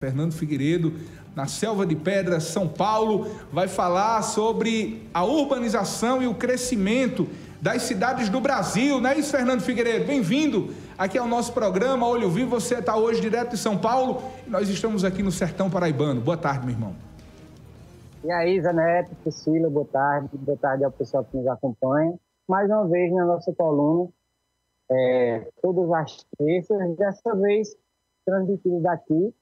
Fernando Figueiredo, na Selva de Pedra, São Paulo, vai falar sobre a urbanização e o crescimento das cidades do Brasil, não é isso, Fernando Figueiredo? Bem-vindo aqui ao nosso programa Olho Vivo. Você está hoje direto de São Paulo e nós estamos aqui no Sertão Paraibano. Boa tarde, meu irmão. E aí, Zé Neto, Priscila, boa tarde ao pessoal que nos acompanha. Mais uma vez na nossa coluna, todas as terças, dessa vez transmitido daqui,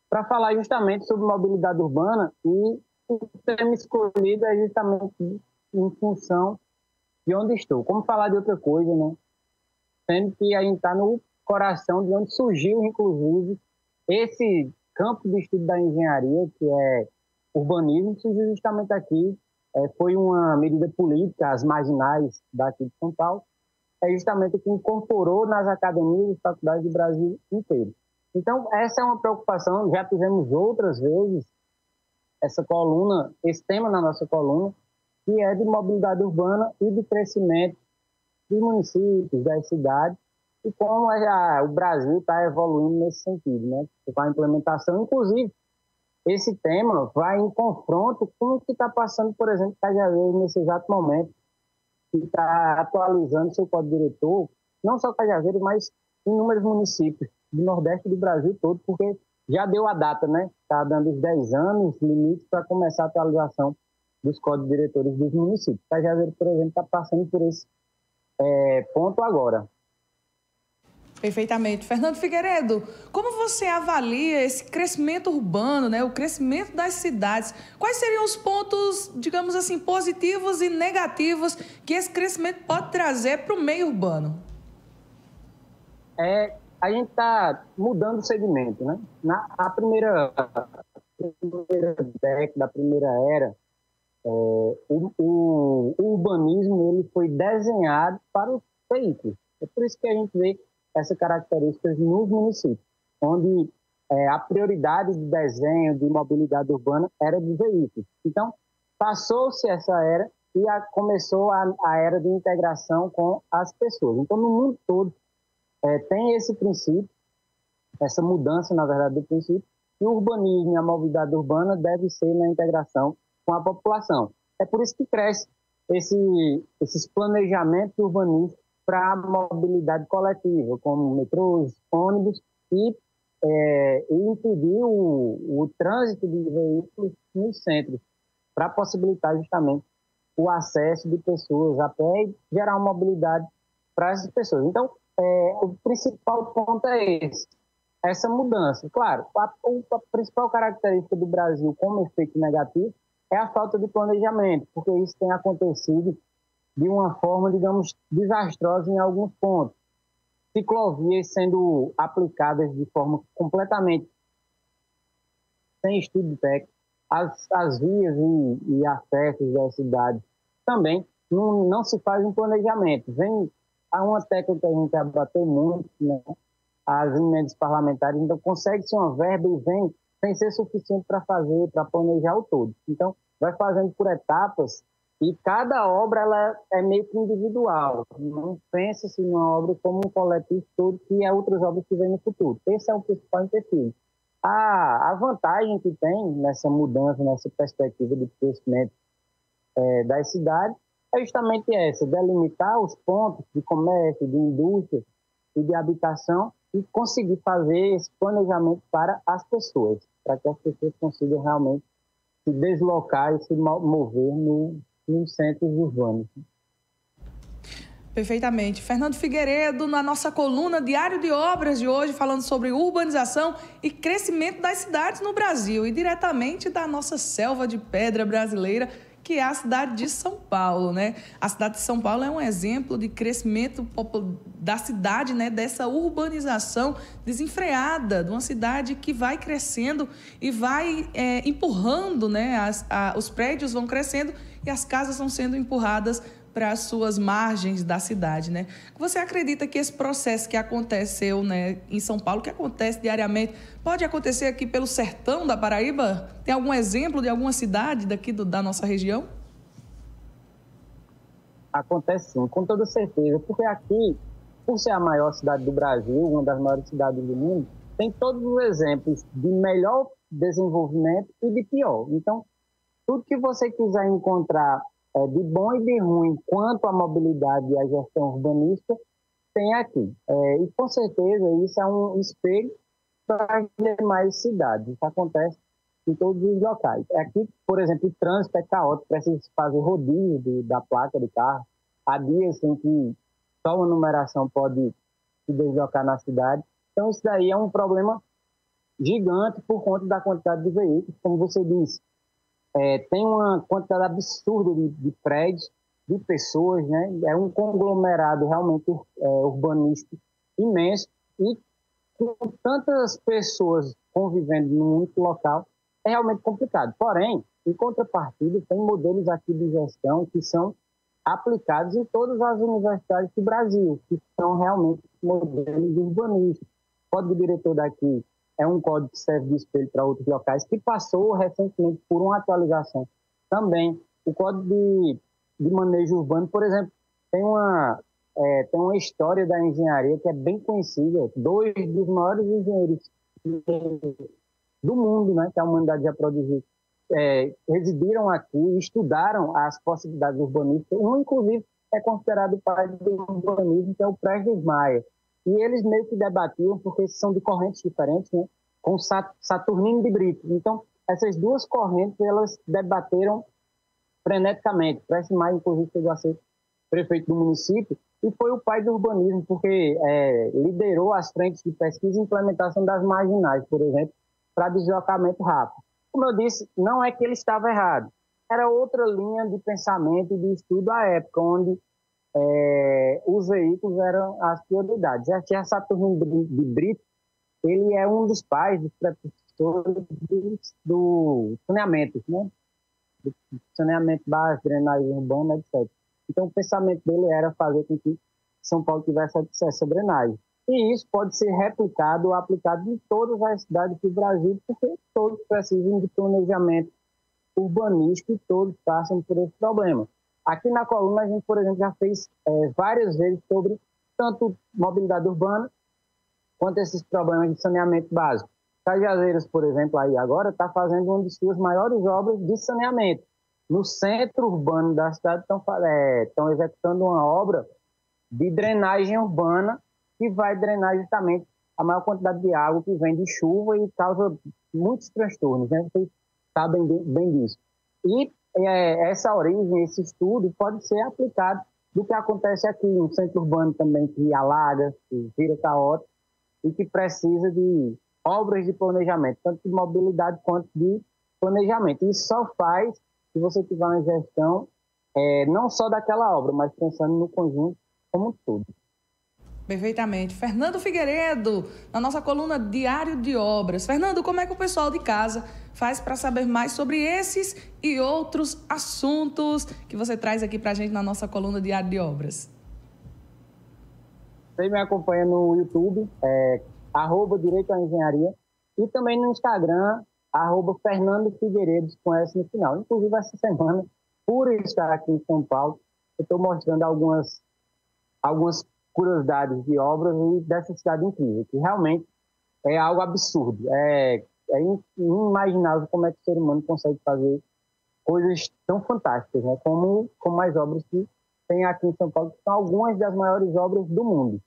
para falar justamente sobre mobilidade urbana, e o tema escolhido é justamente em função de onde estou. Como falar de outra coisa, né? Sendo que a gente está no coração de onde surgiu, inclusive, esse campo de estudo da engenharia, que é urbanismo, surgiu justamente aqui. Foi uma medida política, as marginais daqui de São Paulo, justamente o que incorporou nas academias e faculdades do Brasil inteiro. Então, essa é uma preocupação, já fizemos outras vezes esse tema na nossa coluna, que é de mobilidade urbana e de crescimento dos municípios, das cidades, e como o Brasil está evoluindo nesse sentido, né? Com a implementação, inclusive, esse tema vai em confronto com o que está passando, por exemplo, Cajazeiras nesse exato momento, que está atualizando seu código diretor, não só Cajazeiras, mas inúmeros municípios do Nordeste do Brasil todo, porque já deu a data, né? Está dando os 10 anos, limite para começar a atualização dos códigos diretores dos municípios. Cajazeiras, por exemplo, está passando por esse ponto agora. Perfeitamente. Fernando Figueiredo, como você avalia esse crescimento urbano, né, o crescimento das cidades? Quais seriam os pontos, digamos assim, positivos e negativos que esse crescimento pode trazer para o meio urbano? A gente está mudando o segmento, né? Na primeira década, a primeira era, o urbanismo ele foi desenhado para os veículos. É por isso que a gente vê essas características nos municípios, onde a prioridade de desenho, de mobilidade urbana, era de veículos. Então, passou-se essa era e começou a era de integração com as pessoas. Então, no mundo todo, tem esse princípio, essa mudança, na verdade, do princípio, e o urbanismo e a mobilidade urbana deve ser na integração com a população. É por isso que cresce esses planejamentos urbanísticos para a mobilidade coletiva, como metrôs, ônibus, e impedir o trânsito de veículos nos centros, para possibilitar justamente o acesso de pessoas a pé e gerar uma mobilidade para essas pessoas. Então, o principal ponto é esse, essa mudança. Claro, a principal característica do Brasil como efeito negativo é a falta de planejamento, porque isso tem acontecido de uma forma, digamos, desastrosa em alguns pontos. Ciclovias sendo aplicadas de forma completamente sem estudo técnico, as vias e acessos das cidades também não se faz um planejamento. Há uma técnica que a gente abateu muito, né? As emendas parlamentares, então consegue-se uma verba e vem sem ser suficiente para planejar o todo. Então, vai fazendo por etapas e cada obra ela é meio que individual. Não pensa-se numa obra como um coletivo todo, que é outras obras que vêm no futuro. Esse é o principal empecilho. A vantagem que tem nessa mudança, nessa perspectiva de crescimento das cidades, é justamente essa, delimitar os pontos de comércio, de indústria e de habitação e conseguir fazer esse planejamento para as pessoas, para que as pessoas consigam realmente se deslocar e se mover nos centros urbanos. Perfeitamente. Fernando Figueiredo, na nossa coluna Diário de Obras de hoje, falando sobre urbanização e crescimento das cidades no Brasil e diretamente da nossa selva de pedra brasileira, que é a cidade de São Paulo, né? A cidade de São Paulo é um exemplo de crescimento da cidade, né? Dessa urbanização desenfreada, de uma cidade que vai crescendo e vai empurrando, né? Os prédios vão crescendo e as casas vão sendo empurradas para as suas margens da cidade, né? Você acredita que esse processo que aconteceu, né, em São Paulo, que acontece diariamente, pode acontecer aqui pelo sertão da Paraíba? Tem algum exemplo de alguma cidade daqui da nossa região? Acontece sim, com toda certeza, porque aqui, por ser a maior cidade do Brasil, uma das maiores cidades do mundo, tem todos os exemplos de melhor desenvolvimento e de pior. Então, tudo que você quiser encontrar de bom e de ruim quanto à mobilidade e à gestão urbanística, tem aqui. E, com certeza, isso é um espelho para as demais cidades. Isso acontece em todos os locais. Aqui, por exemplo, o trânsito é caótico, precisa fazer rodízio da placa de carro. Há dias em que só uma numeração pode se deslocar na cidade. Então, isso daí é um problema gigante por conta da quantidade de veículos. Como você disse, tem uma quantidade absurda de prédios, de pessoas, né? É um conglomerado realmente urbanístico imenso e com tantas pessoas convivendo num único local, é realmente complicado. Porém, em contrapartida, tem modelos aqui de gestão que são aplicados em todas as universidades do Brasil, que são realmente modelos urbanísticos. O código diretor daqui é um código que serve de espelho para outros locais, que passou recentemente por uma atualização também. O código de manejo urbano, por exemplo, tem uma história da engenharia que é bem conhecida. Dois dos maiores engenheiros do mundo, né, que a humanidade já produziu, residiram aqui e estudaram as possibilidades urbanísticas. Um, inclusive, é considerado o pai do urbanismo, que é o Prestes Maia. E eles meio que debatiam, porque são de correntes diferentes, né, com Saturnino de Brito. Então, essas duas correntes, elas debateram freneticamente. Prestes Maia, inclusive, chegou a ser prefeito do município, e foi o pai do urbanismo, porque liderou as frentes de pesquisa e implementação das marginais, por exemplo, para deslocamento rápido. Como eu disse, não é que ele estava errado. Era outra linha de pensamento e de estudo à época, onde os veículos eram as prioridades. A Saturnino de Brito, ele é um dos pais, dos precursores do saneamento, né? Do saneamento básico, drenagem urbana, etc. Então, o pensamento dele era fazer com que São Paulo tivesse acesso à drenagem. E isso pode ser replicado ou aplicado em todas as cidades do Brasil, porque todos precisam de planejamento urbanístico e todos passam por esse problema. Aqui na coluna, a gente, por exemplo, já fez várias vezes sobre tanto mobilidade urbana quanto esses problemas de saneamento básico. Cajazeiras, por exemplo, aí agora está fazendo uma de suas maiores obras de saneamento. No centro urbano da cidade estão executando uma obra de drenagem urbana que vai drenar justamente a maior quantidade de água que vem de chuva e causa muitos transtornos, né? Vocês sabem bem disso. E essa origem, esse estudo pode ser aplicado do que acontece aqui no centro urbano também, que alaga, que vira caótico e que precisa de obras de planejamento, tanto de mobilidade quanto de planejamento. Isso só faz se você tiver uma gestão não só daquela obra, mas pensando no conjunto como um todo. Perfeitamente. Fernando Figueiredo, na nossa coluna Diário de Obras. Fernando, como é que o pessoal de casa faz para saber mais sobre esses e outros assuntos que você traz aqui para a gente na nossa coluna Diário de Obras? Você me acompanha no YouTube, @Direito à Engenharia, e também no Instagram, @Fernando Figueiredo, com S no final. Inclusive, essa semana, por estar aqui em São Paulo, eu estou mostrando algumas curiosidades de obras e dessa cidade incrível, que realmente é algo absurdo. É inimaginável como é que o ser humano consegue fazer coisas tão fantásticas, né? Como as obras que tem aqui em São Paulo, que são algumas das maiores obras do mundo.